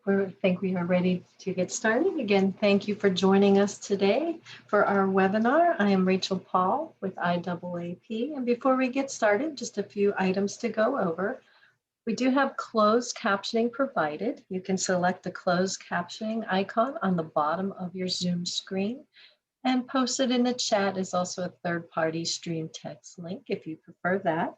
We think we are ready to get started. Again, thank you for joining us today for our webinar. I am Rachel Paul with IAAP. And before we get started, just a few items to go over. We do have closed captioning provided. You can select the closed captioning icon on the bottom of your Zoom screen, and posted in the chat is also a third-party stream text link if you prefer that.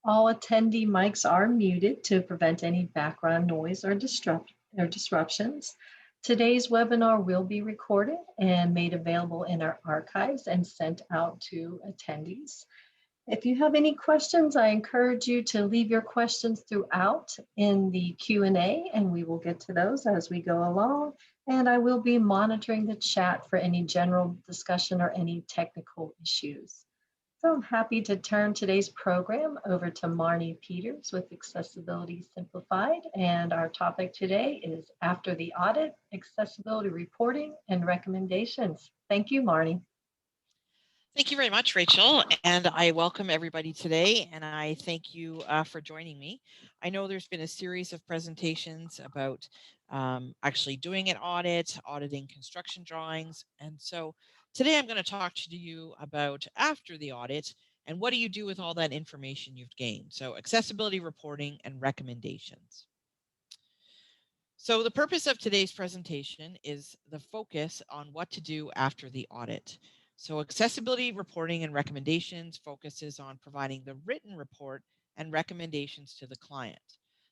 All attendee mics are muted to prevent any background noise or disruptions. Today's webinar will be recorded and made available in our archives and sent out to attendees. If you have any questions, I encourage you to leave your questions throughout in the Q&A, and we will get to those as we go along. And I will be monitoring the chat for any general discussion or any technical issues. So I'm happy to turn today's program over to Marnie Peters with Accessibility Simplified. And our topic today is After the Audit, Accessibility Reporting and Recommendations. Thank you, Marnie. Thank you very much, Rachel, and I welcome everybody today, and I thank you for joining me. I know there's been a series of presentations about actually doing an audit, auditing construction drawings, and so today I'm going to talk to you about after the audit and what do you do with all that information you've gained. So accessibility reporting and recommendations. So the purpose of today's presentation is the focus on what to do after the audit. So accessibility reporting and recommendations focuses on providing the written report and recommendations to the client.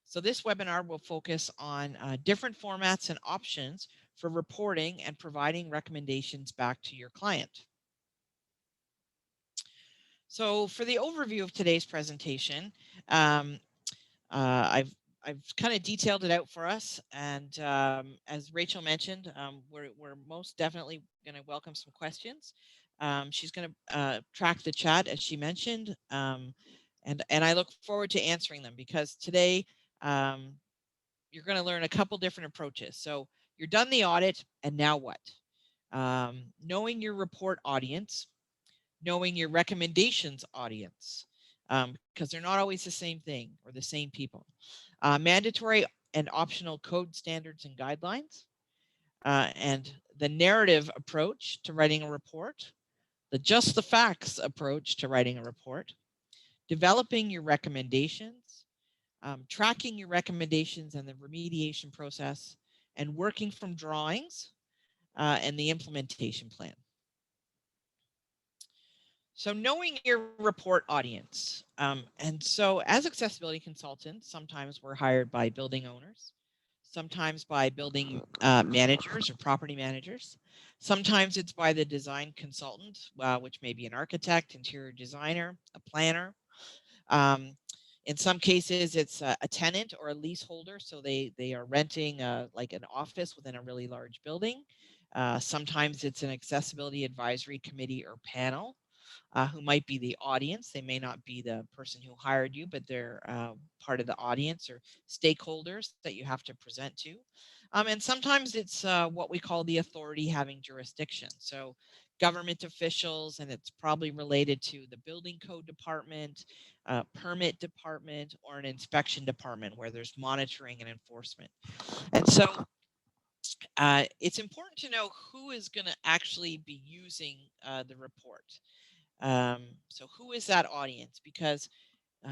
So this webinar will focus on different formats and options for reporting and providing recommendations back to your client. So for the overview of today's presentation, I've kind of detailed it out for us, and as Rachel mentioned, we're most definitely going to welcome some questions. She's going to track the chat as she mentioned, and I look forward to answering them because today you're going to learn a couple different approaches. So you're done the audit, and now what? Knowing your report audience, knowing your recommendations audience, because they're not always the same thing or the same people. Mandatory and optional code standards and guidelines, and the narrative approach to writing a report, the just the facts approach to writing a report, developing your recommendations, tracking your recommendations and the remediation process, and working from drawings and the implementation plan. So knowing your report audience. And so as accessibility consultants, sometimes we're hired by building owners, sometimes by building managers or property managers. Sometimes it's by the design consultant, which may be an architect, interior designer, a planner. In some cases, it's a tenant or a leaseholder. So they are renting like an office within a really large building. Sometimes it's an accessibility advisory committee or panel. Who might be the audience. They may not be the person who hired you, but they're part of the audience or stakeholders that you have to present to. And sometimes it's what we call the authority having jurisdiction. So government officials, and it's probably related to the building code department, permit department, or an inspection department where there's monitoring and enforcement. And so it's important to know who is going to actually be using the report. So who is that audience? Because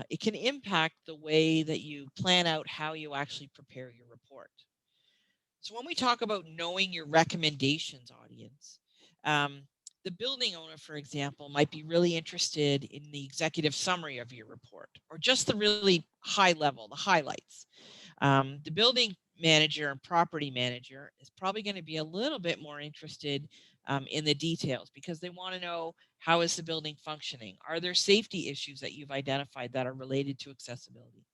it can impact the way that you plan out how you actually prepare your report. So when we talk about knowing your recommendations audience, the building owner, for example, might be really interested in the executive summary of your report or just the really high level, the highlights. The building manager and property manager is probably going to be a little bit more interested in the details because they want to know, how is the building functioning? Are there safety issues that you've identified that are related to accessibility?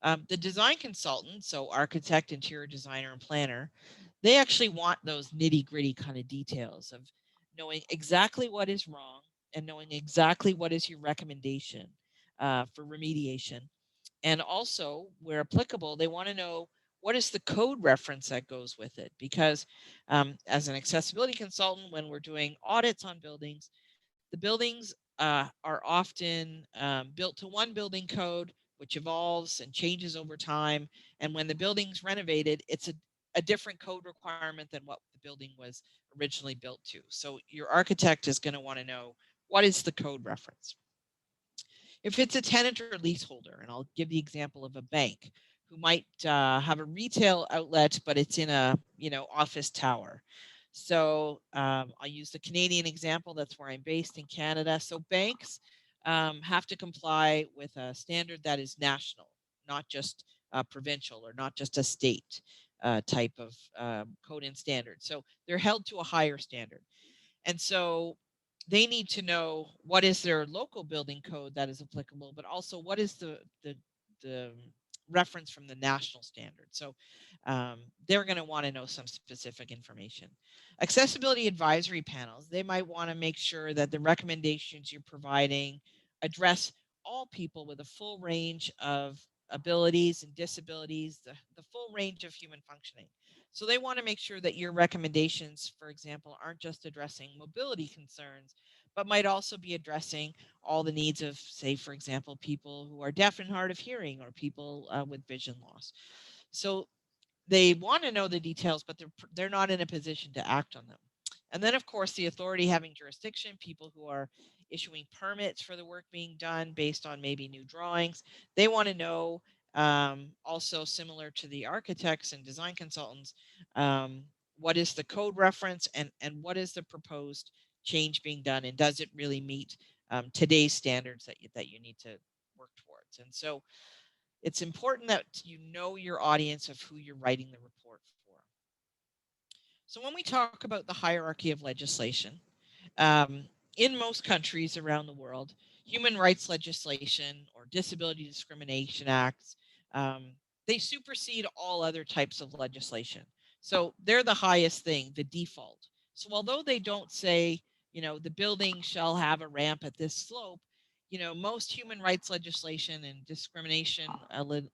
The design consultant, so architect, interior designer, and planner, they actually want those nitty-gritty kind of details of knowing exactly what is wrong and knowing exactly what is your recommendation for remediation. And also, where applicable, they want to know what is the code reference that goes with it. Because as an accessibility consultant, when we're doing audits on buildings, the buildings are often built to one building code, which evolves and changes over time. And when the building's renovated, it's a different code requirement than what the building was originally built to. So your architect is going to want to know, what is the code reference? If it's a tenant or leaseholder, and I'll give the example of a bank who might have a retail outlet, but it's in a office tower. So I'll use the Canadian example. That's where I'm based in Canada. So banks have to comply with a standard that is national, not just provincial or not just a state type of code and standard. So they're held to a higher standard. And so they need to know what is their local building code that is applicable, but also what is the reference from the national standard. So they're going to want to know some specific information. Accessibility advisory panels, they might want to make sure that the recommendations you're providing address all people with a full range of abilities and disabilities, the full range of human functioning. So they want to make sure that your recommendations, for example, aren't just addressing mobility concerns, but might also be addressing all the needs of, say, for example, people who are deaf and hard of hearing or people with vision loss. So they want to know the details, but they're not in a position to act on them. And then, of course, the authority having jurisdiction, people who are issuing permits for the work being done based on maybe new drawings, they want to know, also similar to the architects and design consultants, what is the code reference and what is the proposed change being done, and does it really meet today's standards that you need to work towards. And so it's important that you know your audience of who you're writing the report for. So when we talk about the hierarchy of legislation, um, in most countries around the world, human rights legislation or disability discrimination acts, um, they supersede all other types of legislation. So they're the highest thing, the default. So although they don't say, the building shall have a ramp at this slope, most human rights legislation and discrimination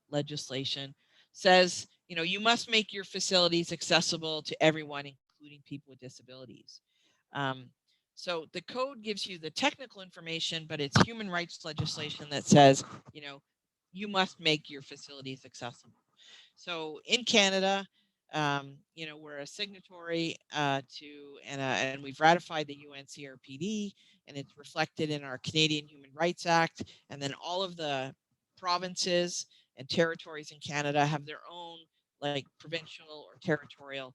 legislation says, you must make your facilities accessible to everyone, including people with disabilities. Um, so the code gives you the technical information, but it's human rights legislation that says, you know, you must make your facilities accessible. So in Canada, we're a signatory and we've ratified the UN CRPD, and it's reflected in our Canadian Human Rights Act. And then all of the provinces and territories in Canada have their own, like, provincial or territorial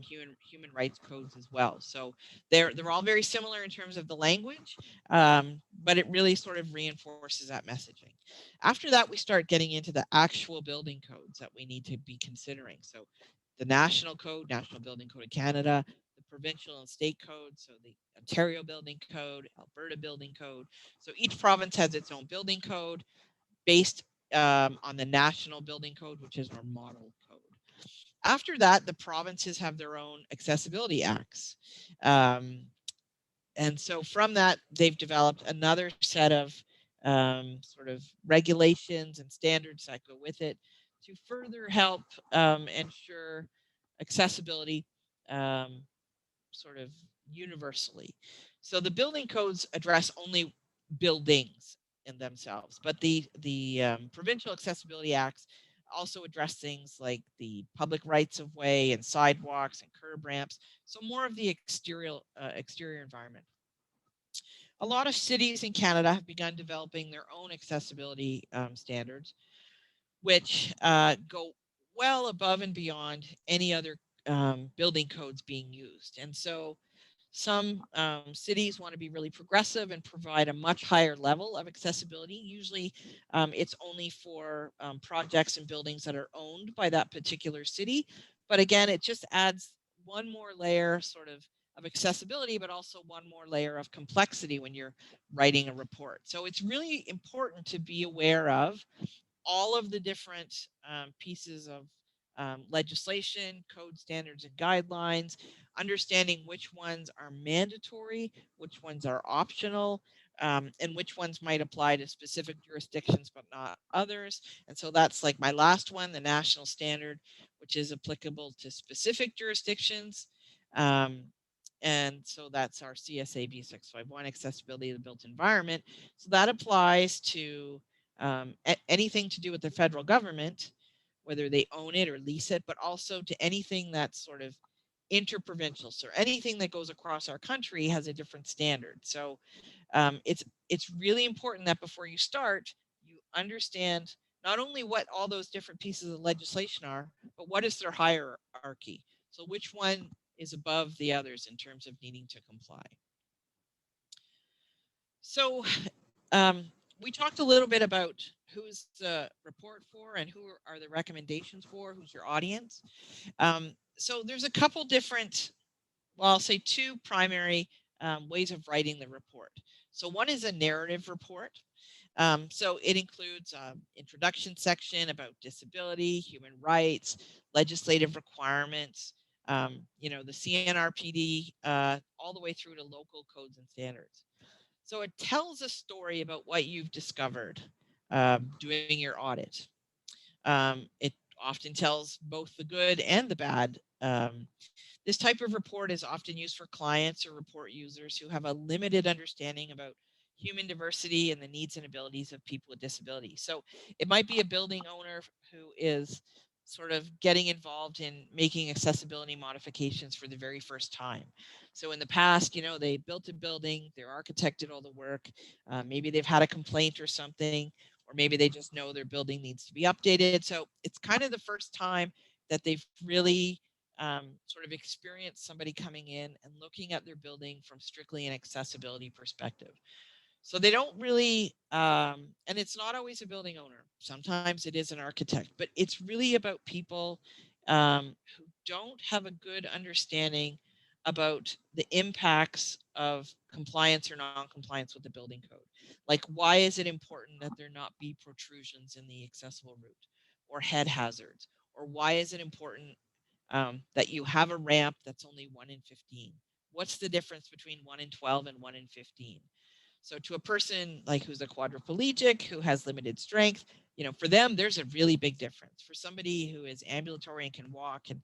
human rights codes as well. So they're all very similar in terms of the language, but it really sort of reinforces that messaging. After that, we start getting into the actual building codes that we need to be considering. So the national code, National Building Code of Canada, the provincial and state codes, so the Ontario Building Code, Alberta Building Code. So each province has its own building code based on the National Building Code, which is our model code. After that, the provinces have their own accessibility acts. Um, and so from that, they've developed another set of sort of regulations and standards that go with it to further help ensure accessibility, um, sort of universally. So the building codes address only buildings in themselves, but the provincial accessibility acts also address things like the public rights of way and sidewalks and curb ramps. So more of the exterior environment. A lot of cities in Canada have begun developing their own accessibility standards, which go well above and beyond any other building codes being used. And so some cities want to be really progressive and provide a much higher level of accessibility. Usually, it's only for projects and buildings that are owned by that particular city. But again, it just adds one more layer of accessibility, but also one more layer of complexity when you're writing a report. So it's really important to be aware of all of the different pieces of legislation, code standards, and guidelines, understanding which ones are mandatory, which ones are optional, and which ones might apply to specific jurisdictions but not others. And so that's like my last one, the national standard, which is applicable to specific jurisdictions. Um, and so that's our CSA B651, accessibility of the built environment. So that applies to anything to do with the federal government, whether they own it or lease it, but also to anything that's sort of interprovincial. So anything that goes across our country has a different standard. So it's really important that before you start, you understand not only what all those different pieces of legislation are, but what is their hierarchy. So which one is above the others in terms of needing to comply. So we talked a little bit about who's the report for and who are the recommendations for, who's your audience. So there's a couple different, well, I'll say two primary ways of writing the report. So one is a narrative report. So it includes introduction section about disability, human rights, legislative requirements, the CNRPD, all the way through to local codes and standards. So it tells a story about what you've discovered doing your audit. It often tells both the good and the bad. This type of report is often used for clients or report users who have a limited understanding about human diversity and the needs and abilities of people with disabilities. So it might be a building owner who is sort of getting involved in making accessibility modifications for the very first time. So in the past, they built a building, their architect did all the work, maybe they've had a complaint or something, or maybe they just know their building needs to be updated. So it's kind of the first time that they've really sort of experienced somebody coming in and looking at their building from strictly an accessibility perspective. So they don't really, and it's not always a building owner. Sometimes it is an architect, but it's really about people who don't have a good understanding about the impacts of compliance or non-compliance with the building code. Like, why is it important that there not be protrusions in the accessible route or head hazards? Or why is it important that you have a ramp that's only 1 in 15? What's the difference between 1 in 12 and 1 in 15? So to a person like who's a quadriplegic, who has limited strength, for them, there's a really big difference. For somebody who is ambulatory and can walk and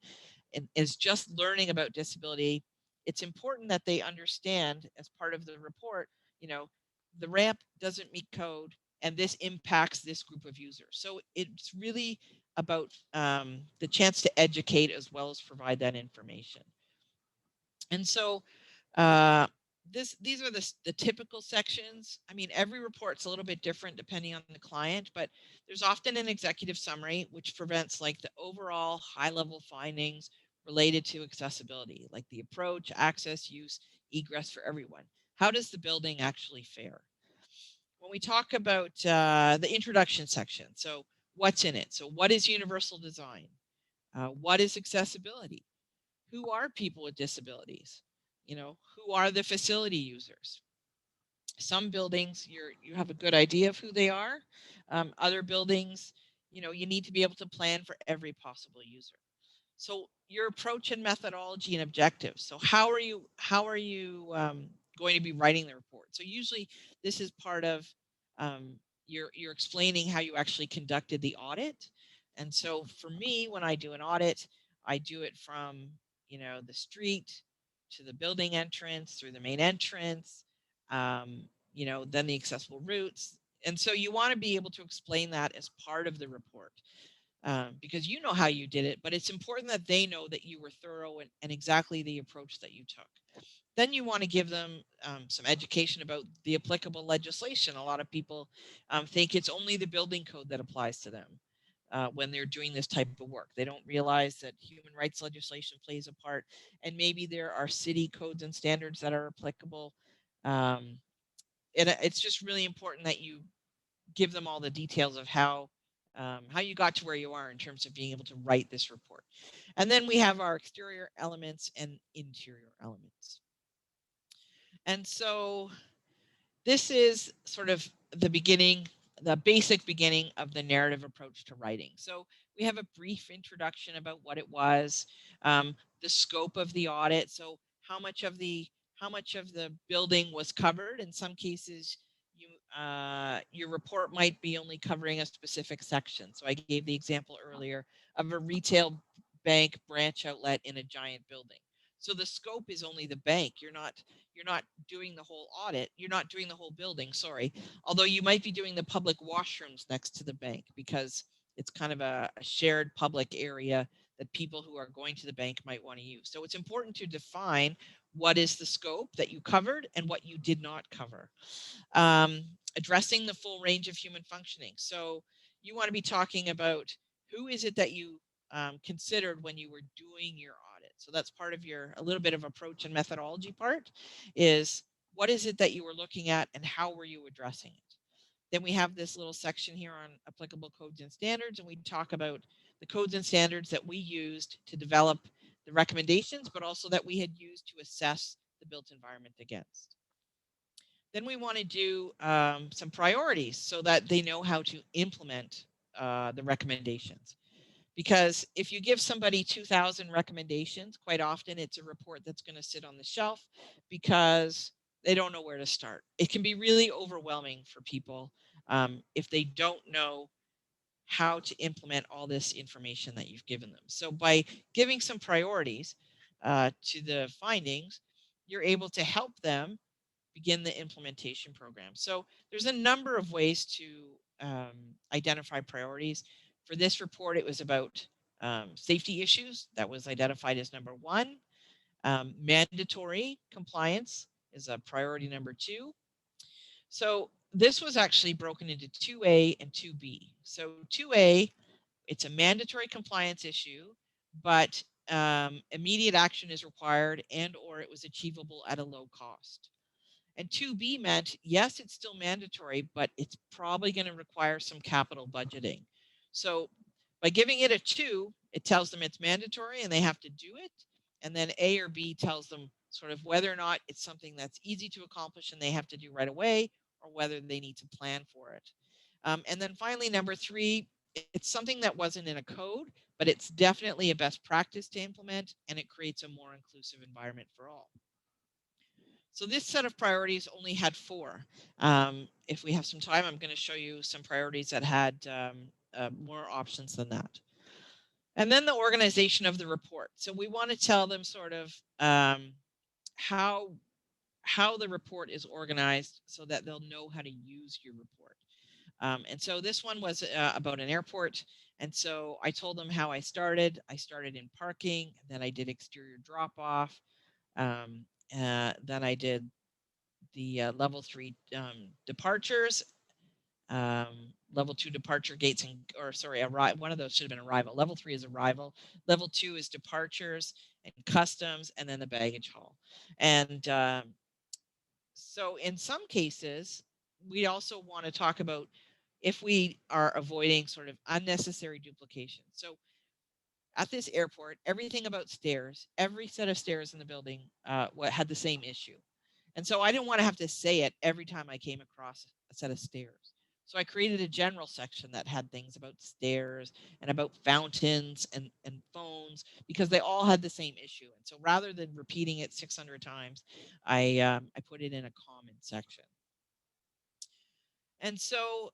is just learning about disability, it's important that they understand as part of the report, you know, the ramp doesn't meet code and this impacts this group of users. So it's really about the chance to educate as well as provide that information. And so these are the typical sections. I mean, every report's a little bit different depending on the client, but there's often an executive summary which prevents like the overall high level findings related to accessibility, like the approach, access, use, egress for everyone. How does the building actually fare? When we talk about the introduction section, so what's in it? So what is universal design? What is accessibility? Who are people with disabilities? Who are the facility users? Some buildings you have a good idea of who they are. Other buildings, you need to be able to plan for every possible user. So your approach and methodology and objectives. So how are you going to be writing the report? So usually this is part of you're explaining how you actually conducted the audit. And so for me, when I do an audit, I do it from the street to the building entrance through the main entrance, then the accessible routes. And so you want to be able to explain that as part of the report because you know how you did it, but it's important that they know that you were thorough and exactly the approach that you took. Then you want to give them some education about the applicable legislation. A lot of people think it's only the building code that applies to them when they're doing this type of work. They don't realize that human rights legislation plays a part, and maybe there are city codes and standards that are applicable. Um, and it's just really important that you give them all the details of how you got to where you are in terms of being able to write this report. And then we have our exterior elements and interior elements. And so this is sort of the beginning, the basic beginning of the narrative approach to writing. So we have a brief introduction about what it was, the scope of the audit. So how much of the building was covered. In some cases, your report might be only covering a specific section. So I gave the example earlier of a retail bank branch outlet in a giant building. So the scope is only the bank. you're not doing the whole audit. You're not doing the whole building, sorry. Although you might be doing the public washrooms next to the bank because it's kind of a shared public area that people who are going to the bank might want to use. So it's important to define what is the scope that you covered and what you did not cover. Um, Addressing the full range of human functioning. So you want to be talking about who is it that you considered when you were doing your audit. So that's part of your a little bit of approach and methodology part is what is it that you were looking at and how were you addressing it. Then we have this little section here on applicable codes and standards, and we talk about the codes and standards that we used to develop the recommendations, but also that we had used to assess the built environment against. Then we want to do some priorities so that they know how to implement the recommendations. Because if you give somebody 2,000 recommendations, quite often it's a report that's going to sit on the shelf because they don't know where to start. It can be really overwhelming for people if they don't know how to implement all this information that you've given them. So by giving some priorities to the findings, you're able to help them begin the implementation program. So there's a number of ways to identify priorities. For this report, it was about safety issues. That was identified as number one. Mandatory compliance is a priority number two. So this was actually broken into 2A and 2B. So 2A, it's a mandatory compliance issue, but immediate action is required and or it was achievable at a low cost. And 2B meant, yes, it's still mandatory, but it's probably going to require some capital budgeting. So by giving it a 2, it tells them it's mandatory and they have to do it. And then A or B tells them sort of whether or not it's something that's easy to accomplish and they have to do right away, or whether they need to plan for it. And then finally, number 3, it's something that wasn't in a code, but it's definitely a best practice to implement, and it creates a more inclusive environment for all. So this set of priorities only had 4. If we have some time, I'm going to show you some priorities that had more options than that. And then the organization of the report. So we want to tell them sort of how the report is organized so that they'll know how to use your report. And so this one was about an airport. And so I told them how I started. I started in parking, then I did exterior drop off. Then I did the level 3 departures, level 2 departure gates, and or sorry, one of those should have been arrival. Level 3 is arrival. Level 2 is departures and customs, and then the baggage hall. And so in some cases, we also want to talk about if we are avoiding sort of unnecessary duplication. So at this airport, everything about stairs, every set of stairs in the building had the same issue. And so I didn't want to have to say it every time I came across a set of stairs. So I created a general section that had things about stairs and about fountains and phones because they all had the same issue. And so rather than repeating it 600 times, I put it in a common section. And so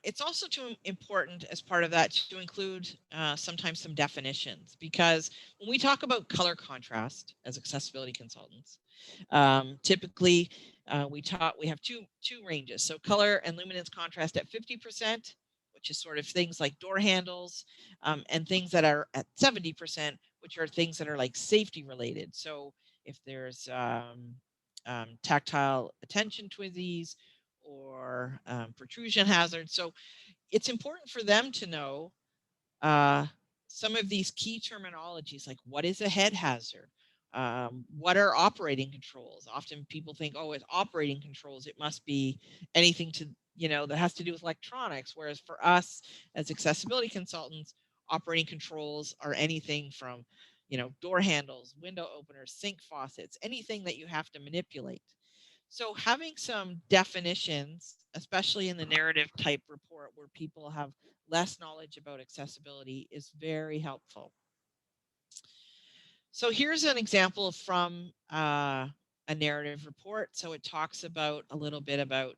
it's also too important as part of that to include sometimes some definitions, because when we talk about color contrast as accessibility consultants, typically we have two ranges. So color and luminance contrast at 50%, which is sort of things like door handles, and things that are at 70%, which are things that are like safety related. So if there's tactile attention twizzies or protrusion hazards. So it's important for them to know uh, some of these key terminologies, like what is a head hazard? What are operating controls? Often people think, oh, it's operating controls. It must be anything that has to do with electronics. Whereas for us as accessibility consultants, operating controls are anything from, door handles, window openers, sink faucets, anything that you have to manipulate. So having some definitions, especially in the narrative type report where people have less knowledge about accessibility, is very helpful. So here's an example from a narrative report. So it talks about a little bit about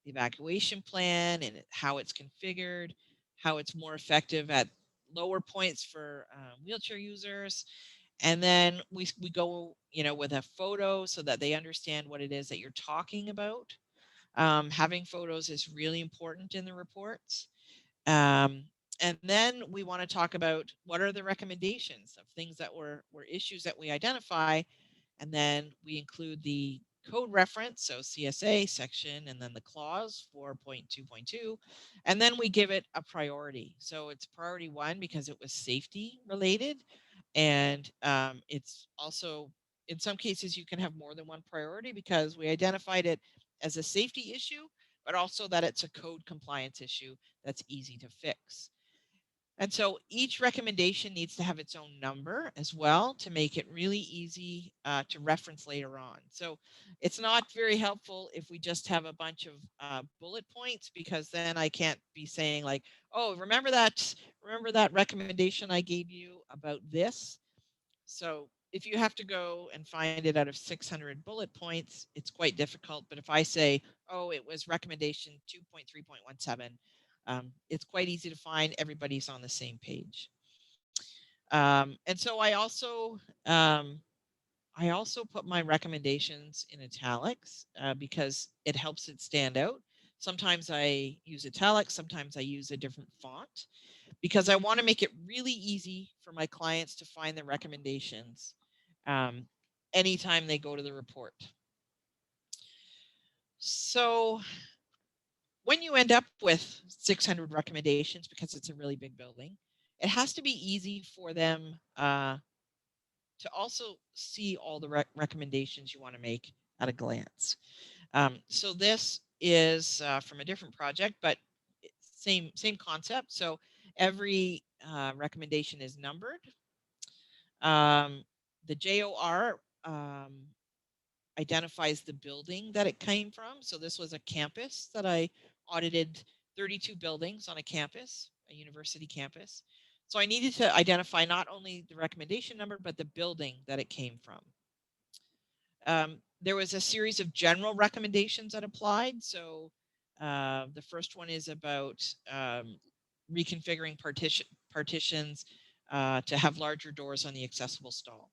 the evacuation plan and how it's configured, how it's more effective at lower points for wheelchair users, And then we go, with a photo so that they understand what it is that you're talking about. Having photos is really important in the reports. Um, and then we want to talk about what are the recommendations of things that were issues that we identify. And then we include the code reference, so CSA section, and then the clause 4.2.2. And then we give it a priority. So it's priority 1 because it was safety related. And it's also, in some cases, you can have more than one priority because we identified it as a safety issue, but also that it's a code compliance issue that's easy to fix. And so each recommendation needs to have its own number as well to make it really easy to reference later on. So it's not very helpful if we just have a bunch of bullet points, because then I can't be saying like, oh, remember that recommendation I gave you about this. So if you have to go and find it out of 600 bullet points, it's quite difficult. But if I say, oh, it was recommendation 2.3.17, it's quite easy to find. Everybody's on the same page. And so I also put my recommendations in italics because it helps it stand out. Sometimes I use italics, sometimes I use a different font, because I want to make it really easy for my clients to find the recommendations um, anytime they go to the report. So when you end up with 600 recommendations, because it's a really big building, it has to be easy for them to also see all the recommendations you want to make at a glance. So this is from a different project, but same concept. So every recommendation is numbered. The JOR identifies the building that it came from. So this was a campus that I audited, 32 buildings on a campus, a university campus. So I needed to identify not only the recommendation number, but the building that it came from. There was a series of general recommendations that applied. So the first one is about reconfiguring partitions to have larger doors on the accessible stall.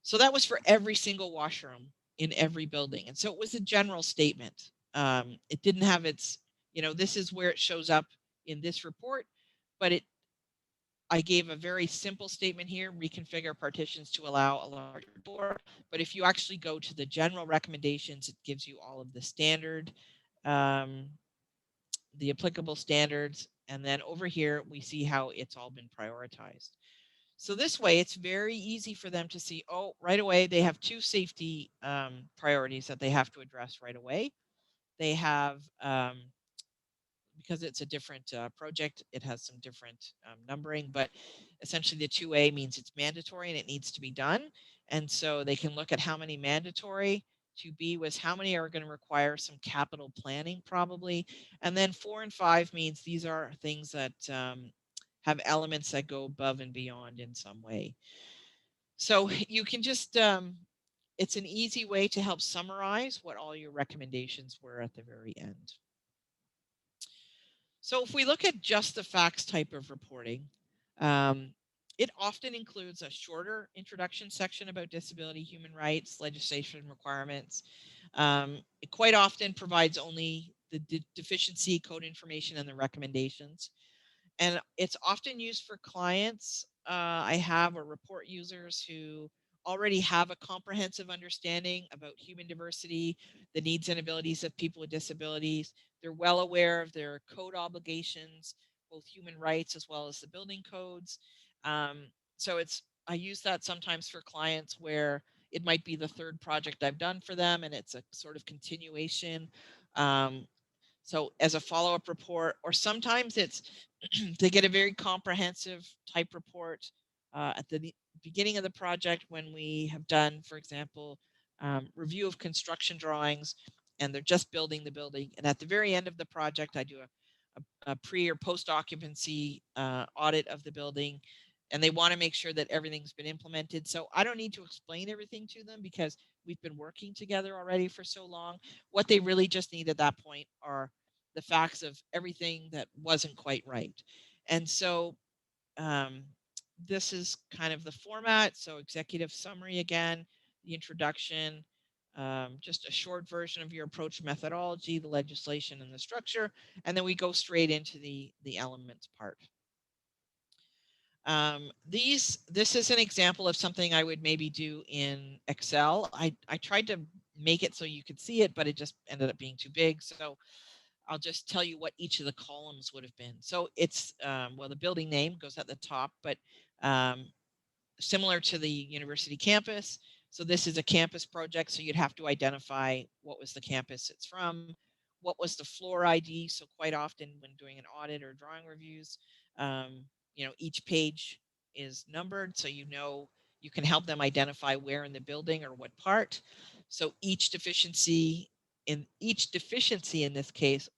So that was for every single washroom in every building. And so it was a general statement. It didn't have its, this is where it shows up in this report, but I gave a very simple statement here: reconfigure partitions to allow a larger door. But if you actually go to the general recommendations, it gives you all of the standard, um, the applicable standards. And then over here, we see how it's all been prioritized. So this way, it's very easy for them to see, oh, right away, they have two safety priorities that they have to address right away. They have, because it's a different project, it has some different numbering, but essentially the 2A means it's mandatory and it needs to be done. And so they can look at how many mandatory. 2B was how many are going to require some capital planning probably. And then 4 and 5 means these are things that have elements that go above and beyond in some way. So you can just, it's an easy way to help summarize what all your recommendations were at the very end. So if we look at just the facts type of reporting, it often includes a shorter introduction section about disability, human rights, legislation requirements. It quite often provides only the deficiency code information and the recommendations. And it's often used for clients I have, or report users who already have a comprehensive understanding about human diversity, the needs and abilities of people with disabilities. They're well aware of their code obligations, both human rights as well as the building codes. So I use that sometimes for clients where it might be the third project I've done for them, and it's a sort of continuation. Um, so as a follow-up report, or sometimes it's they get a very comprehensive type report at the beginning of the project when we have done, for example, review of construction drawings, and they're just building the building. And at the very end of the project, I do a pre or post occupancy audit of the building, and they want to make sure that everything's been implemented. So I don't need to explain everything to them because we've been working together already for so long. What they really just need at that point are the facts of everything that wasn't quite right. And so um, this is kind of the format. So executive summary again, the introduction, just a short version of your approach methodology, the legislation and the structure, and then we go straight into the elements part. This is an example of something I would maybe do in Excel. I tried to make it so you could see it, but it just ended up being too big. So I'll just tell you what each of the columns would have been. So it's, well, the building name goes at the top, but um, similar to the university campus. So this is a campus project. So you'd have to identify what was the campus it's from, what was the floor ID. So quite often when doing an audit or drawing reviews, each page is numbered. So you can help them identify where in the building or what part. So each deficiency in this case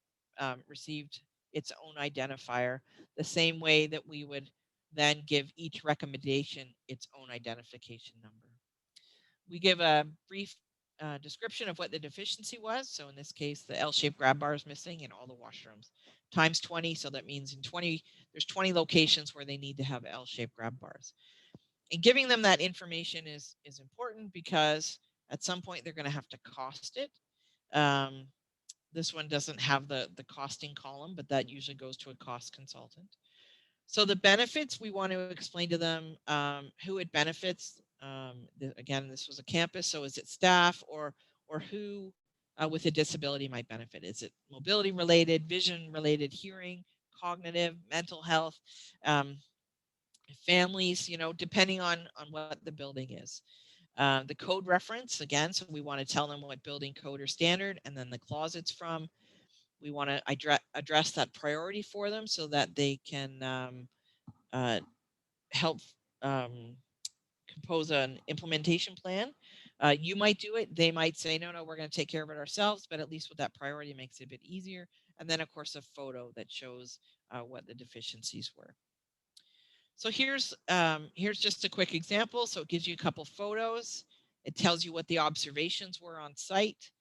received its own identifier, the same way that we would then give each recommendation its own identification number. We give a brief description of what the deficiency was. So in this case, the L-shaped grab bar is missing in all the washrooms. Times 20, so that means there's 20 locations where they need to have L-shaped grab bars. And giving them that information is important because at some point they're going to have to cost it. This one doesn't have the costing column, but that usually goes to a cost consultant. So the benefits, we want to explain to them who it benefits. Again, this was a campus, so is it staff or who with a disability might benefit? Is it mobility related, vision related, hearing, cognitive, mental health, um, families? Depending on what the building is. The code reference, again, so we want to tell them what building code or standard, and then the clause it's from. We want to address that priority for them so that they can uh, help um, compose an implementation plan. You might do it. They might say, no, we're going to take care of it ourselves. But at least with that priority, it makes it a bit easier. And then, of course, a photo that shows what the deficiencies were. So here's just a quick example. So it gives you a couple photos. It tells you what the observations were on site.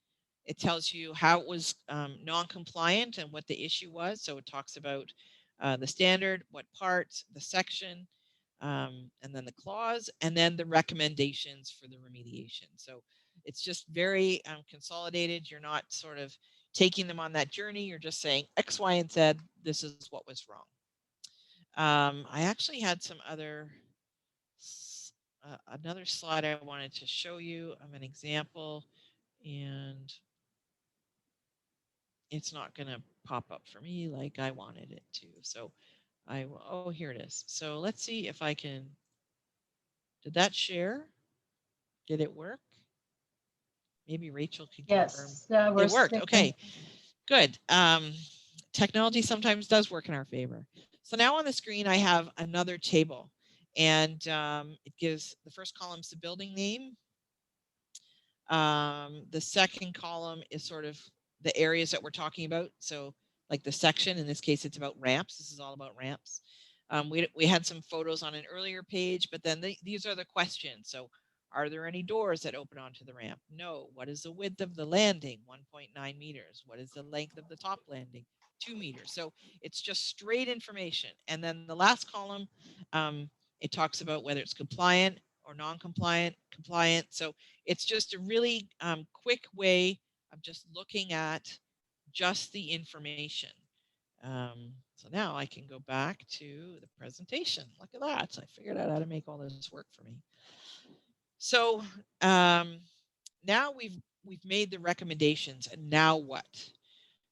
It tells you how it was non-compliant and what the issue was. So it talks about the standard, what part, the section, and then the clause, and then the recommendations for the remediation. So it's just very consolidated. You're not sort of taking them on that journey. You're just saying X, Y, and Z, this is what was wrong. I actually had some another slide I wanted to show you of an example, and it's not going to pop up for me like I wanted it to. So I will, oh, here it is. So let's see if I can, did that share? Did it work? Maybe Rachel can confirm. Yes, we're It worked. sticking. Okay, good. Technology sometimes does work in our favor. So now on the screen, I have another table, and it gives the first column is the building name. The second column is sort of the areas that we're talking about. So like the section, in this case, it's about ramps. This is all about ramps. We had some photos on an earlier page, but then these are the questions. So are there any doors that open onto the ramp? No. What is the width of the landing? 1.9 meters. What is the length of the top landing? 2 meters. So it's just straight information. And then the last column, it talks about whether it's compliant or non-compliant, compliant. So it's just a really quick way of just looking at just the information. So now I can go back to the presentation. Look at that. I figured out how to make all this work for me. So now we've made the recommendations, and now what?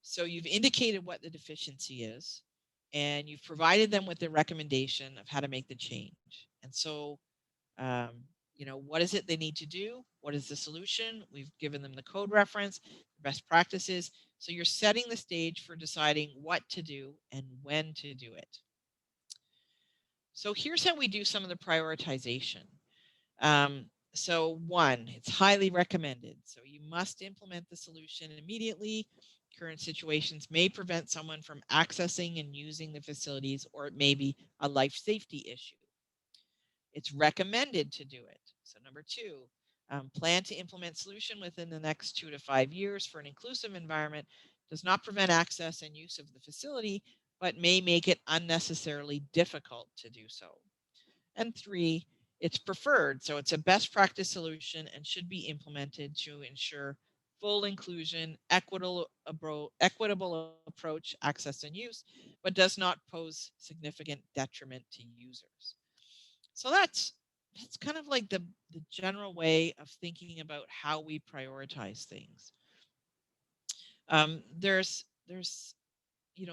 So you've indicated what the deficiency is, and you've provided them with the recommendation of how to make the change. And so um, what is it they need to do? What is the solution? We've given them the code reference, best practices. So you're setting the stage for deciding what to do and when to do it. So here's how we do some of the prioritization. So one, it's highly recommended. So you must implement the solution immediately. Current situations may prevent someone from accessing and using the facilities, or it may be a life safety issue. It's recommended to do it. So number two, plan to implement solution within the next 2 to 5 years for an inclusive environment, does not prevent access and use of the facility, but may make it unnecessarily difficult to do so. And 3, it's preferred. So it's a best practice solution and should be implemented to ensure full inclusion, equitable approach, access, and use, but does not pose significant detriment to users. So that's kind of like the general way of thinking about how we prioritize things. There's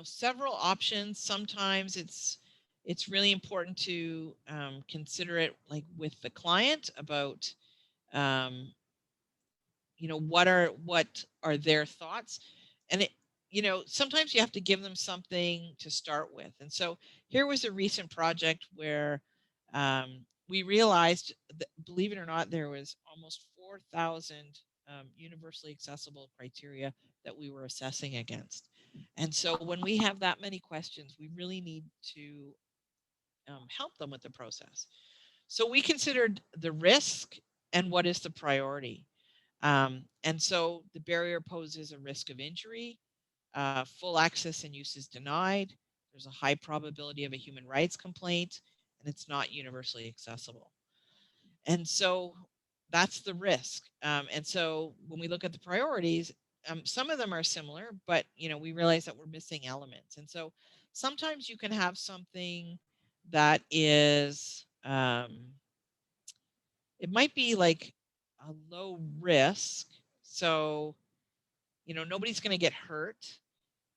several options. Sometimes it's really important to consider it like with the client about um, what are their thoughts, and sometimes you have to give them something to start with. And so here was a recent project where we realized that, believe it or not, there was almost 4,000 universally accessible criteria that we were assessing against. And so when we have that many questions, we really need to help them with the process. So we considered the risk and what is the priority. And so the barrier poses a risk of injury, full access and use is denied, there's a high probability of a human rights complaint, and it's not universally accessible. And so that's the risk. And so when we look at the priorities, some of them are similar, but we realize that we're missing elements. And so sometimes you can have something that is it might be like a low risk. So, nobody's going to get hurt.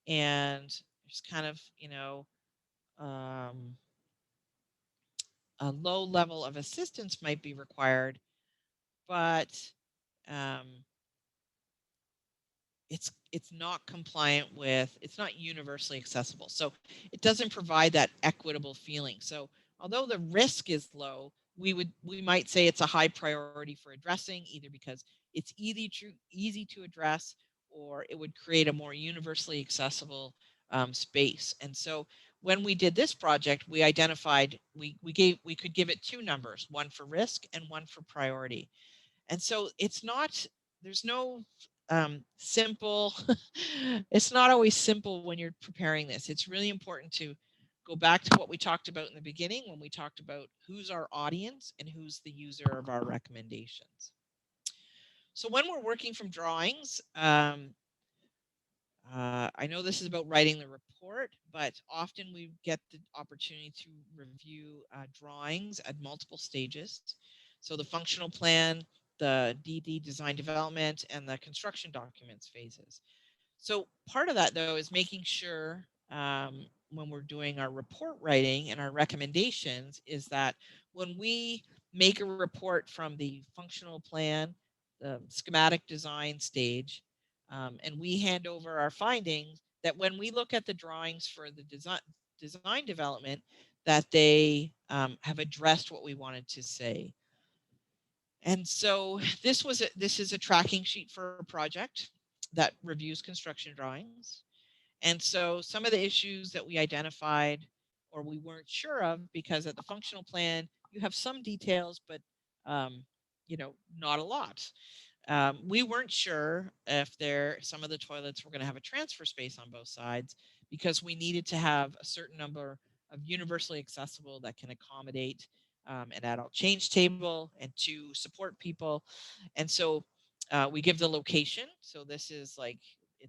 And there's kind of, um, a low level of assistance might be required, but um, it's not compliant with, it's not universally accessible. So it doesn't provide that equitable feeling. So although the risk is low, we might say it's a high priority for addressing, either because it's easy to address, or it would create a more universally accessible space. And so when we did this project, we identified we could give it two numbers, one for risk and one for priority. And so it's not, there's no simple, it's not always simple when you're preparing this. It's really important to go back to what we talked about in the beginning when we talked about who's our audience and who's the user of our recommendations. So when we're working from drawings, I know this is about writing the report, but often we get the opportunity to review drawings at multiple stages. So the functional plan, the DD design development, and the construction documents phases. So part of that, though, is making sure when we're doing our report writing and our recommendations is that when we make a report from the functional plan, the schematic design stage, and we hand over our findings, that when we look at the drawings for the design development, that they have addressed what we wanted to say. And so this is a tracking sheet for a project that reviews construction drawings. And so some of the issues that we identified or we weren't sure of, because at the functional plan, you have some details, but not a lot. We weren't sure if some of the toilets were going to have a transfer space on both sides, because we needed to have a certain number of universally accessible that can accommodate an adult change table and to support people. And so we give the location. So this is like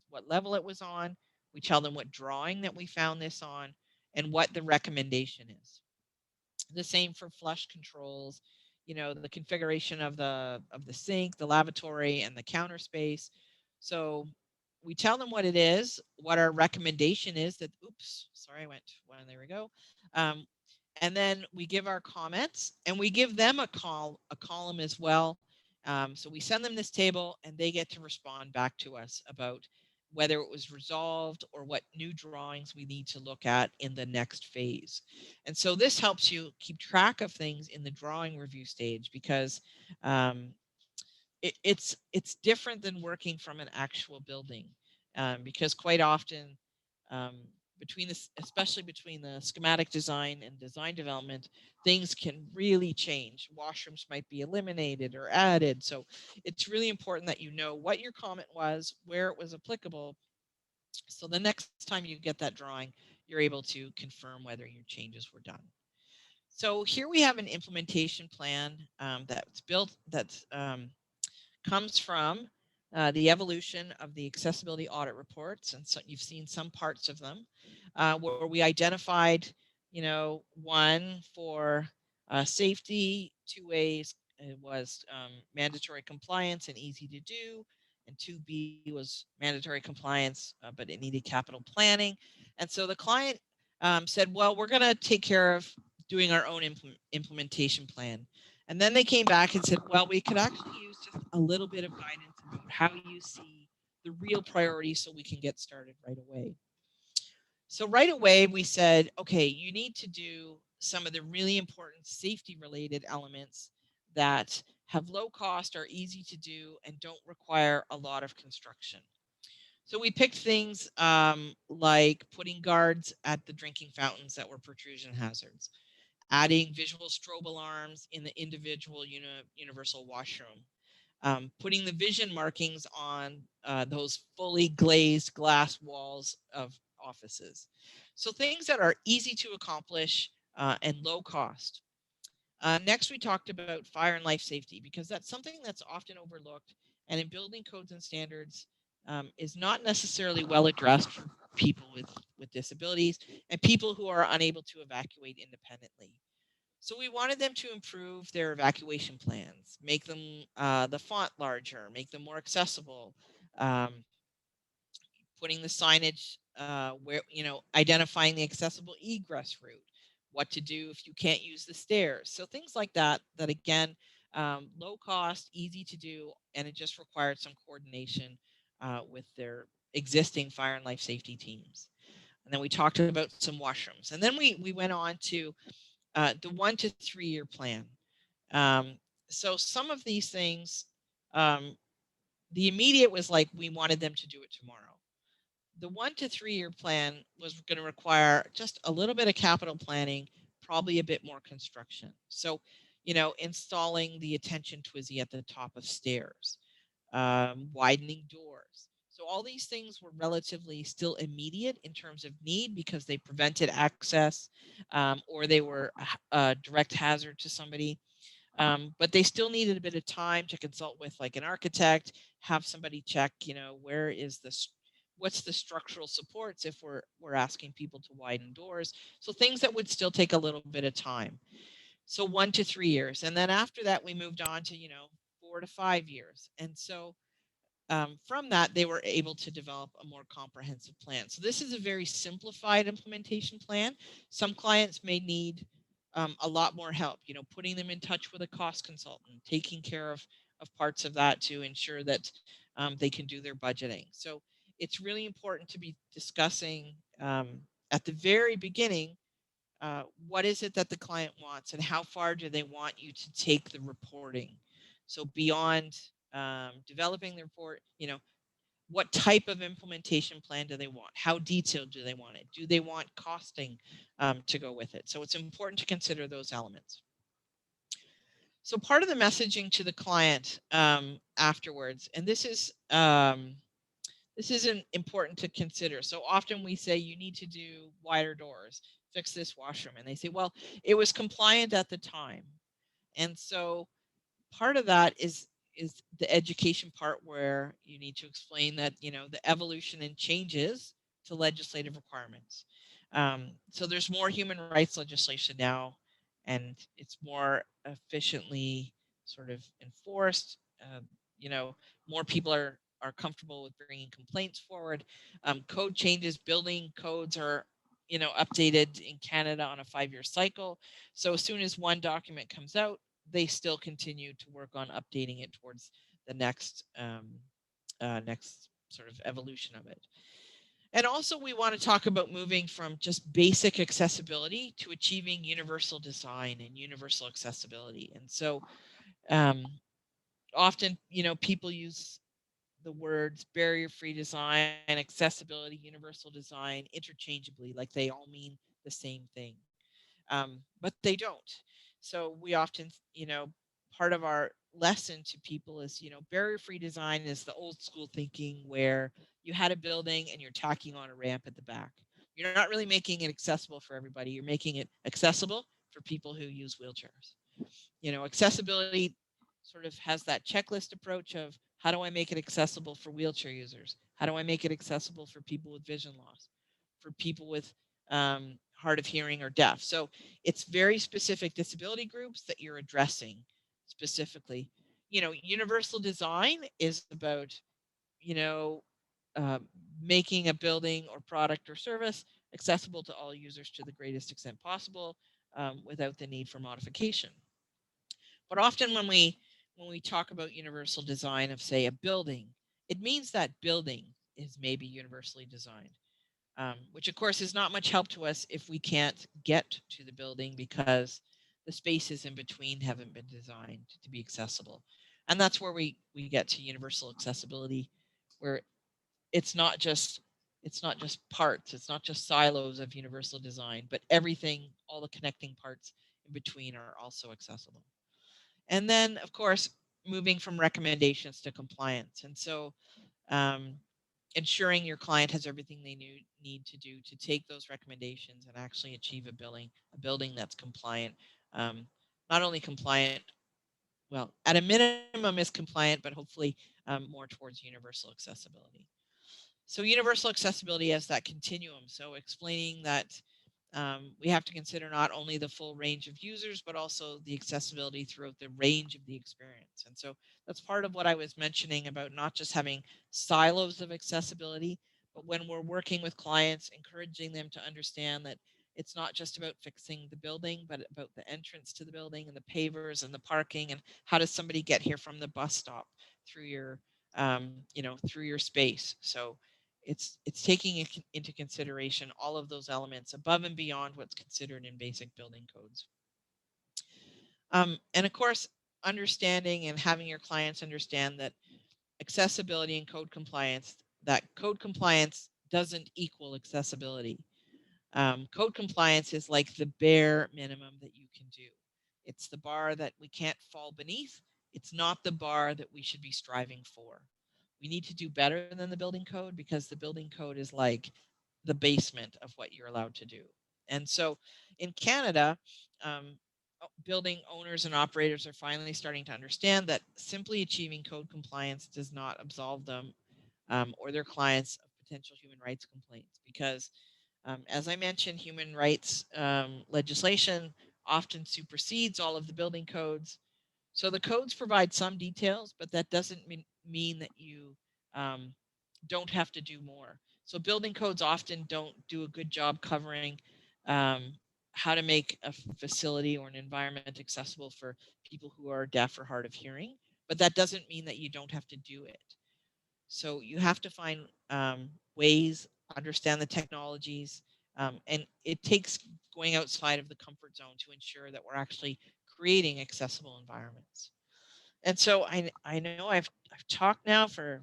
what level it was on. We tell them what drawing that we found this on and what the recommendation is. The same for flush controls, the configuration of the sink, the lavatory, and the counter space. So we tell them what it is, what our recommendation is. That, oops, sorry, I went one. There we go. And then we give our comments, and we give them a column as well. So we send them this table, and they get to respond back to us about whether it was resolved or what new drawings we need to look at in the next phase. And so this helps you keep track of things in the drawing review stage, because it's different than working from an actual building, because quite often um, especially between the schematic design and design development, things can really change. Washrooms might be eliminated or added. So it's really important that you know what your comment was, where it was applicable. So the next time you get that drawing, you're able to confirm whether your changes were done. So here we have an implementation plan that's built, that comes from the evolution of the accessibility audit reports. And so you've seen some parts of them where we identified, one for safety, two ways. It was mandatory compliance and easy to do. And 2B was mandatory compliance, but it needed capital planning. And so the client said, well, we're going to take care of doing our own implementation plan. And then they came back and said, well, we could actually use just a little bit of guidance about how you see the real priorities so we can get started right away. So right away, we said, okay, you need to do some of the really important safety related elements that have low cost, are easy to do, and don't require a lot of construction. So we picked things like putting guards at the drinking fountains that were protrusion hazards, adding visual strobe alarms in the individual universal washroom, putting the vision markings on those fully glazed glass walls of offices. So things that are easy to accomplish and low cost. Next, we talked about fire and life safety because that's something that's often overlooked, and in building codes and standards is not necessarily well addressed for people with disabilities and people who are unable to evacuate independently. So we wanted them to improve their evacuation plans, make them the font larger, make them more accessible, um, putting the signage where, identifying the accessible egress route, what to do if you can't use the stairs. So things like that, that again, low cost, easy to do, and it just required some coordination with their existing fire and life safety teams. And then we talked about some washrooms. And then we went on to the 1 to 3 year plan. Um, so some of these things, um, the immediate was like we wanted them to do it tomorrow. The 1 to 3 year plan was going to require just a little bit of capital planning, probably a bit more construction. So, installing the attention Twizy at the top of stairs, widening doors. So all these things were relatively still immediate in terms of need because they prevented access or they were a direct hazard to somebody. But they still needed a bit of time to consult with like an architect, have somebody check, where is this, what's the structural supports if we're asking people to widen doors. So things that would still take a little bit of time. So 1 to 3 years. And then after that, we moved on to, 4 to 5 years. And so from that, they were able to develop a more comprehensive plan. So this is a very simplified implementation plan. Some clients may need a lot more help, putting them in touch with a cost consultant, taking care of parts of that to ensure that they can do their budgeting. So it's really important to be discussing at the very beginning what is it that the client wants and how far do they want you to take the reporting. So beyond developing the report, what type of implementation plan do they want? How detailed do they want it? Do they want costing to go with it? So it's important to consider those elements. So part of the messaging to the client afterwards, and this isn't important to consider. So often we say you need to do wider doors, fix this washroom, and they say, well, it was compliant at the time. And so part of that is the education part where you need to explain that the evolution and changes to legislative requirements. So there's more human rights legislation now, and it's more efficiently sort of enforced. You know, more people are comfortable with bringing complaints forward. Code changes, building codes are updated in Canada on a 5 year cycle. So as soon as one document comes out, they still continue to work on updating it towards the next sort of evolution of it. And also, we want to talk about moving from just basic accessibility to achieving universal design and universal accessibility. And so, um, often, people use the words barrier-free design, accessibility, universal design interchangeably, like they all mean the same thing. But they don't. So we often, part of our lesson to people is, barrier-free design is the old school thinking where you had a building and you're tacking on a ramp at the back. You're not really making it accessible for everybody. You're making it accessible for people who use wheelchairs. Accessibility sort of has that checklist approach of how do I make it accessible for wheelchair users? How do I make it accessible for people with vision loss, for people with hard of hearing or deaf? So it's very specific disability groups that you're addressing specifically. Universal design is about, you know, uh, making a building or product or service accessible to all users to the greatest extent possible, without the need for modification. But often when we talk about universal design of, say, a building, it means that building is maybe universally designed, which of course is not much help to us if we can't get to the building because the spaces in between haven't been designed to be accessible. And that's where we get to universal accessibility, where it's not just parts, it's not just silos of universal design, but everything, all the connecting parts in between are also accessible. And then, of course, moving from recommendations to compliance. And so, um, ensuring your client has everything they need to do to take those recommendations and actually achieve a building that's compliant. Um, Not only compliant, well, at a minimum is compliant, but hopefully more towards universal accessibility. So universal accessibility as that continuum. So explaining that we have to consider not only the full range of users, but also the accessibility throughout the range of the experience. And so that's part of what I was mentioning about not just having silos of accessibility, but when we're working with clients, encouraging them to understand that it's not just about fixing the building, but about the entrance to the building and the pavers and the parking and how does somebody get here from the bus stop through through your space. So it's taking into consideration all of those elements above and beyond what's considered in basic building codes. And of course, understanding and having your clients understand that accessibility and code compliance doesn't equal accessibility. Code compliance is like the bare minimum that you can do. It's the bar that we can't fall beneath. It's not the bar that we should be striving for. We need to do better than the building code because the building code is like the basement of what you're allowed to do. And so in Canada, building owners and operators are finally starting to understand that simply achieving code compliance does not absolve them or their clients of potential human rights complaints because as I mentioned, human rights legislation often supersedes all of the building codes. So the codes provide some details, but that doesn't mean that you um, don't have to do more. So building codes often don't do a good job covering um, how to make a facility or an environment accessible for people who are deaf or hard of hearing, but that doesn't mean that you don't have to do it. So you have to find ways, understand the technologies, and it takes going outside of the comfort zone to ensure that we're actually creating accessible environments. And so I know I've talked now for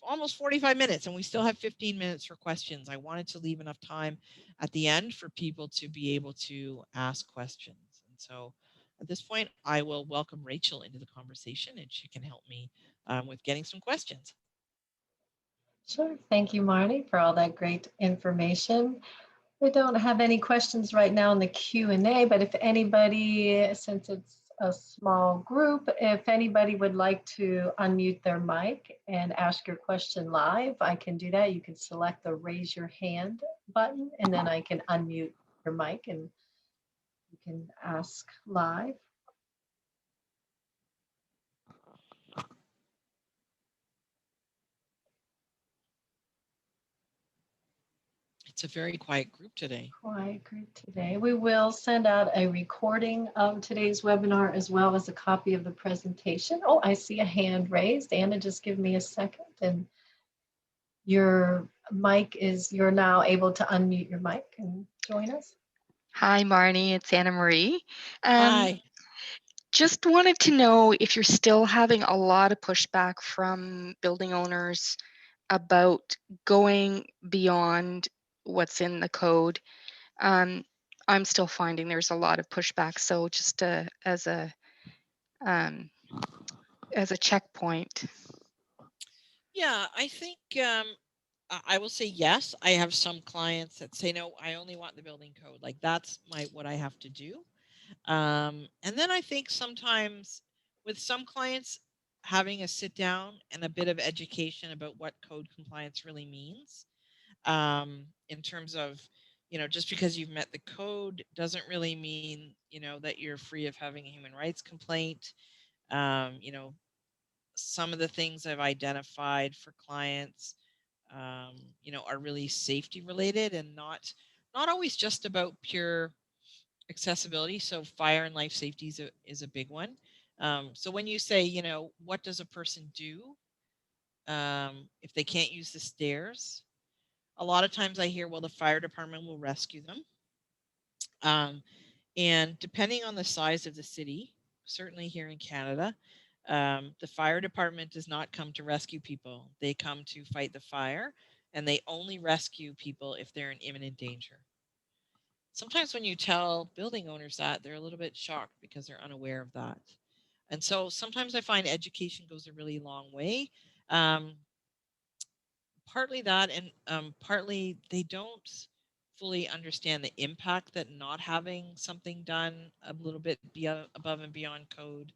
almost 45 minutes and we still have 15 minutes for questions. I wanted to leave enough time at the end for people to be able to ask questions. And so at this point, I will welcome Rachel into the conversation and she can help me with getting some questions. Sure. Thank you, Marnie, for all that great information. We don't have any questions right now in the Q&A, but if anybody, since it's a small group, if anybody would like to unmute their mic and ask your question live, I can do that. You can select the raise your hand button and then I can unmute your mic and you can ask live. It's a very quiet group today. Quiet group today. We will send out a recording of today's webinar as well as a copy of the presentation. Oh, I see a hand raised. Anna, just give me a second and your mic is, you're now able to unmute your mic and join us. Hi, Marnie. It's Anna Marie. Hi. Just wanted to know if you're still having a lot of pushback from building owners about going beyond what's in the code. I'm still finding there's a lot of pushback. So just um, as a checkpoint. Yeah, I think I will say yes. I have some clients that say no. I only want the building code. Like that's what I have to do. And then I think sometimes with some clients, having a sit down and a bit of education about what code compliance really means, in terms of, just because you've met the code doesn't really mean, that you're free of having a human rights complaint. You know, some of the things I've identified for clients, are really safety related and not always just about pure accessibility. So fire and life safety is a big one. So when you say, what does a person do if they can't use the stairs? A lot of times I hear, well, the fire department will rescue them. And depending on the size of the city, certainly here in Canada, the fire department does not come to rescue people. They come to fight the fire, and they only rescue people if they're in imminent danger. Sometimes when you tell building owners that, they're a little bit shocked because they're unaware of that. And so sometimes I find education goes a really long way. Um, Partly that, and partly they don't fully understand the impact that not having something done a little bit above and beyond code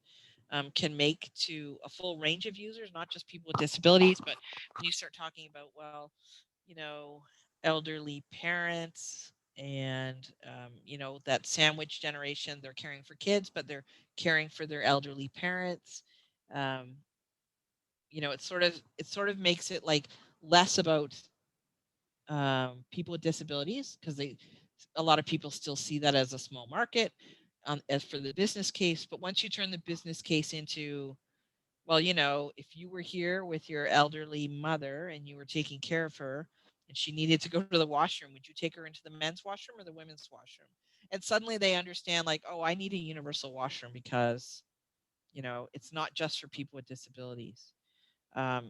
can make to a full range of users, not just people with disabilities. But when you start talking about, well, elderly parents and, that sandwich generation, they're caring for kids, but they're caring for their elderly parents. Um, it sort of makes it like less about people with disabilities, because a lot of people still see that as a small market, as for the business case. But once you turn the business case into, well, if you were here with your elderly mother and you were taking care of her and she needed to go to the washroom, would you take her into the men's washroom or the women's washroom? And suddenly they understand, like, oh, I need a universal washroom because, it's not just for people with disabilities.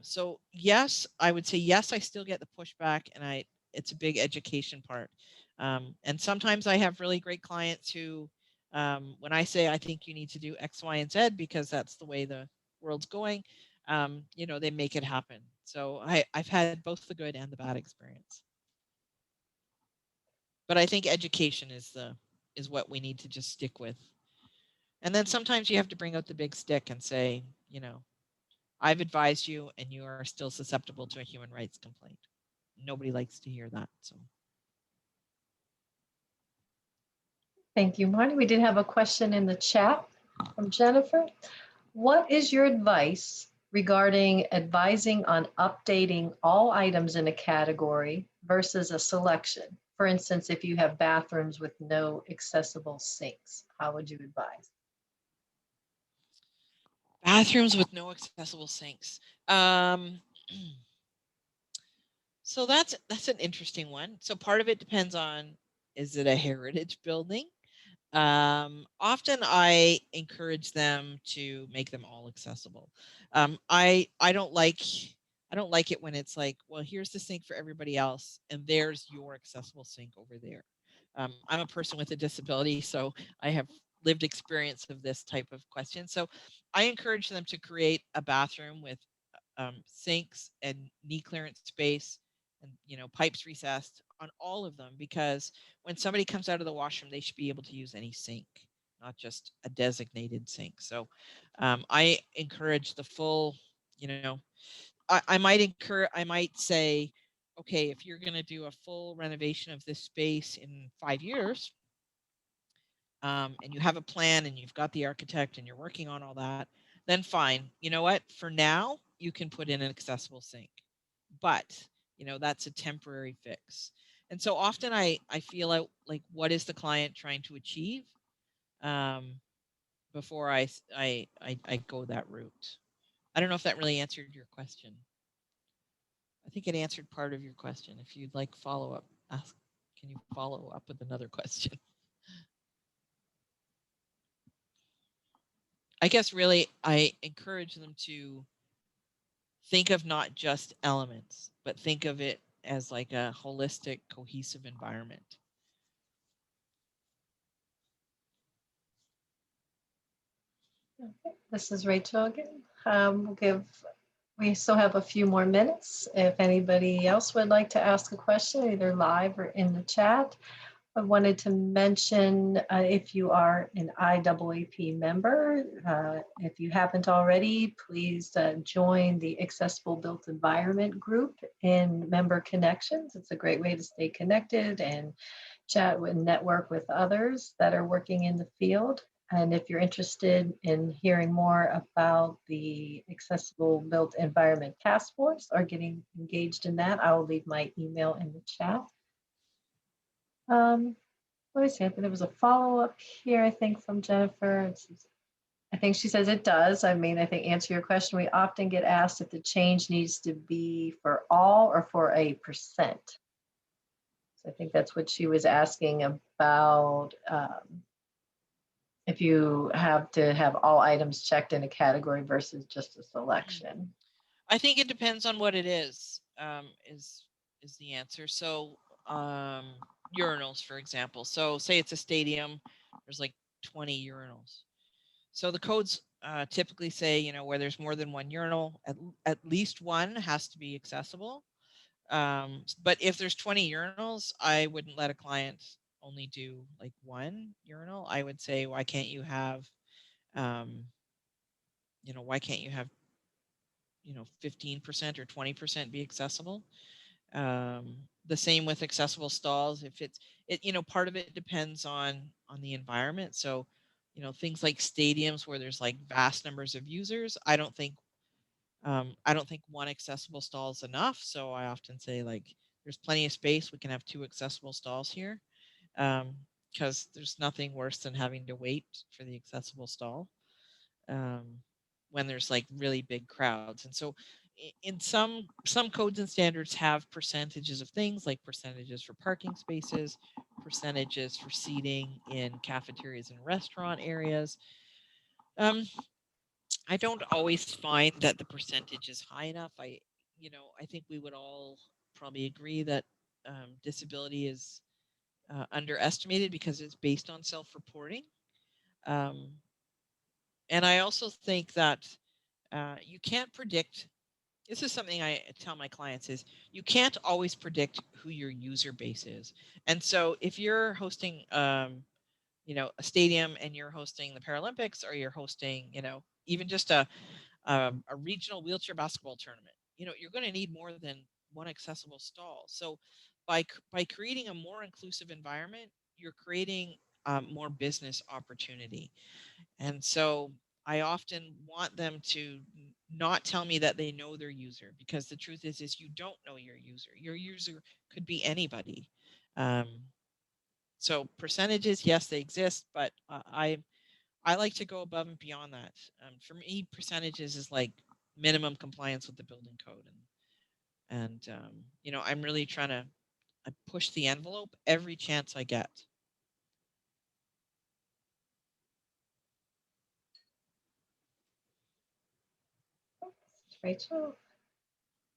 So yes, I would say yes, I still get the pushback, and it's a big education part. And sometimes I have really great clients who, when I say I think you need to do X, Y, and Z because that's the way the world's going, they make it happen. So I've had both the good and the bad experience. But I think education is what we need to just stick with. And then sometimes you have to bring out the big stick and say, I've advised you and you are still susceptible to a human rights complaint. Nobody likes to hear that. So Thank you, Marnie. We did have a question in the chat from Jennifer. What is your advice regarding advising on updating all items in a category versus a selection? For instance, if you have bathrooms with no accessible sinks, how would you advise? bathrooms with no accessible sinks. So that's an interesting one. So part of it depends on, is it a heritage building? Often I encourage them to make them all accessible. I don't like it when it's like, well, here's the sink for everybody else, and there's your accessible sink over there. I'm a person with a disability, so I have lived experience of this type of question. So I encourage them to create a bathroom with sinks and knee clearance space, and pipes recessed on all of them, because when somebody comes out of the washroom, they should be able to use any sink, not just a designated sink. So I encourage the full, I might say, okay, if you're going to do a full renovation of this space in 5 years, and you have a plan and you've got the architect and you're working on all that, then fine. You know what? For now, you can put in an accessible sink, but that's a temporary fix. And so often I feel out, like, what is the client trying to achieve, um, before I go that route. I don't know if that really answered your question. I think it answered part of your question. If you'd like follow up, ask. Can you follow up with another question? I guess really I encourage them to think of not just elements, but think of it as like a holistic, cohesive environment. Okay, this is Rachel again. We still have a few more minutes. If anybody else would like to ask a question, either live or in the chat, I wanted to mention if you are an IAAP member, if you haven't already, please join the Accessible Built Environment group in Member Connections. It's a great way to stay connected and chat and network with others that are working in the field. And if you're interested in hearing more about the Accessible Built Environment Task Force or getting engaged in that, I will leave my email in the chat. Let me see, there was a follow-up here, I think, from Jennifer. I think she says it does. I mean, I think answer your question, we often get asked if the change needs to be for all or for a percent. So I think that's what she was asking about, if you have to have all items checked in a category versus just a selection. I think it depends on what it is the answer. So urinals, for example. So say it's a stadium, there's like 20 urinals. So the codes typically say, you know, where there's more than one urinal, at least one has to be accessible. But if there's 20 urinals, I wouldn't let a client only do like one urinal. I would say, why can't you have, you know, why can't you have, you know, 15% or 20% be accessible? The same with accessible stalls. If you know, part of it depends on the environment. So, you know, things like stadiums where there's like vast numbers of users, I don't think one accessible stall is enough. So I often say, like, there's plenty of space. We can have 2 accessible stalls here, because there's nothing worse than having to wait for the accessible stall when there's like really big crowds. And so in some codes and standards have percentages of things, like percentages for parking spaces, percentages for seating in cafeterias and restaurant areas. I don't always find that the percentage is high enough. I think we would all probably agree that disability is underestimated because it's based on self-reporting. And I also think that you can't predict. This is something I tell my clients is you can't always predict who your user base is. And so if you're hosting, a stadium and you're hosting the Paralympics, or you're hosting, even just a regional wheelchair basketball tournament, you're going to need more than one accessible stall. So by creating a more inclusive environment, you're creating more business opportunity. And so I often want them to not tell me that they know their user, because the truth is you don't know your user. Your user could be anybody. So percentages, yes, they exist, but I like to go above and beyond that. For me, percentages is like minimum compliance with the building code, and I'm really trying to push the envelope every chance I get. Rachel.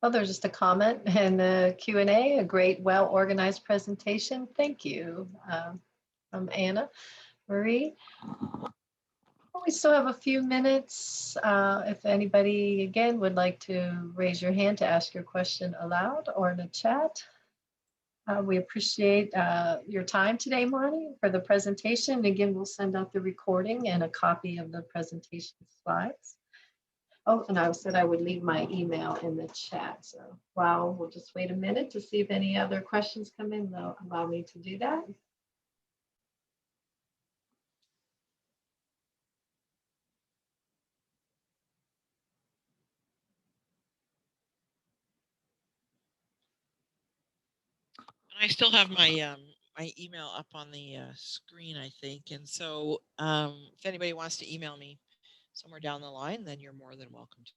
Oh, there's just a comment in the Q&A, a great, well-organized presentation. Thank you, from Anna Marie. Well, we still have a few minutes. If anybody, again, would like to raise your hand to ask your question aloud or in the chat. We appreciate your time today, Marnie, for the presentation. Again, we'll send out the recording and a copy of the presentation slides. Oh, and I said I would leave my email in the chat. So wow, we'll just wait a minute to see if any other questions come in. They'll allow me to do that. And I still have my my email up on the screen, I think. And so if anybody wants to email me somewhere down the line, then you're more than welcome to.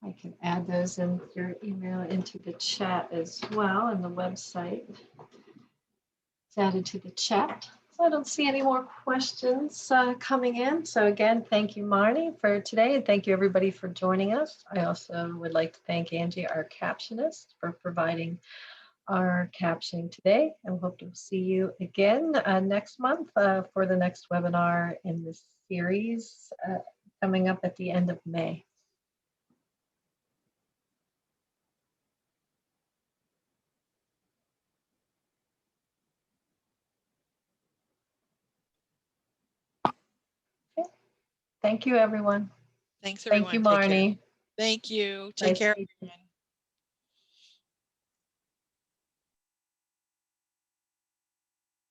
I can add those in your email into the chat as well, and the website. It's added to the chat. So I don't see any more questions coming in. So again, thank you, Marnie, for today, and thank you everybody for joining us. I also would like to thank Angie, our captionist, for providing our captioning today, and we hope to see you again next month for the next webinar in this series coming up at the end of May. Thank you, everyone. Thanks, Thank everyone. you, Take care. Marnie. Thank you. Take Nice care. to meet you.